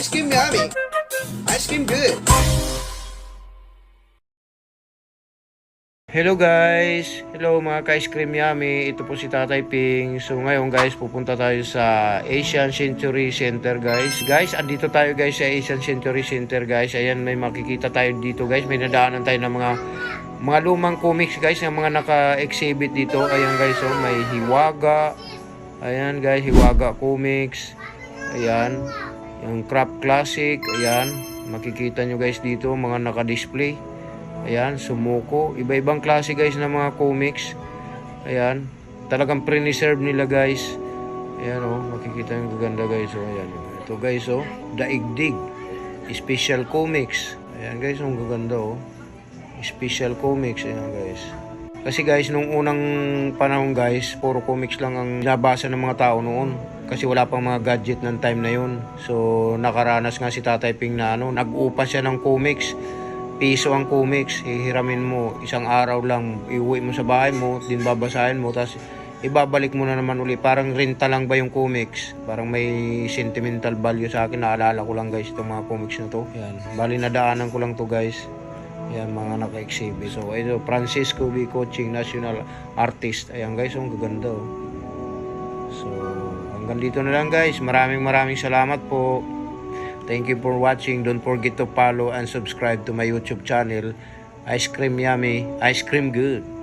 Ice cream yummy. Ice cream good. Hello guys! Hello mga ka-ice cream yummy. Ito po si Tatay Ping. So ngayon guys, pupunta tayo sa Asian Century Center guys. Guys, andito tayo guys sa Asian Century Center guys. Ayan, may makikita tayo dito guys. May nadaanan tayo ng mga lumang comics guys, ng mga naka-exhibit dito. Ayan guys, oh, may Hiwaga. Ayan guys, Hiwaga Comics. Ayan, yung Craft Classic. Ayan, makikita nyo guys dito, mga naka-display. Ayan, Sumuko. Iba-ibang klase guys ng mga comics. Ayan, talagang pre-reserve nila guys. Ayan oh, makikita yung gaganda guys. Oh, ayan. Ito guys oh, Daigdig. Special Comics. Ayan guys, ang gaganda oh. Special Comics. Ayan guys. Kasi guys, nung unang panahon guys, puro comics lang ang nabasa ng mga tao noon. Kasi wala pang mga gadget ng time na yun. So, nakaranas nga si Tatay Ping na nag-upa siya ng comics. Piso ang comics, hihiramin mo isang araw lang, iuwi mo sa bahay mo, din babasahin mo, tapos ibabalik mo na naman uli. Parang renta lang ba yung comics? Parang may sentimental value sa akin. Naalala ko lang guys itong mga comics na to. Yan, bali nadaanan ko lang to guys. Yan, mga naka-exhibit. So ito, Francisco B. Coaching, National Artist. Ayan guys, ang gaganda oh. So hanggang dito na lang guys. Maraming salamat po. Thank you for watching. Don't forget to follow and subscribe to my YouTube channel. Ice Cream Yummy, Ice Cream Good.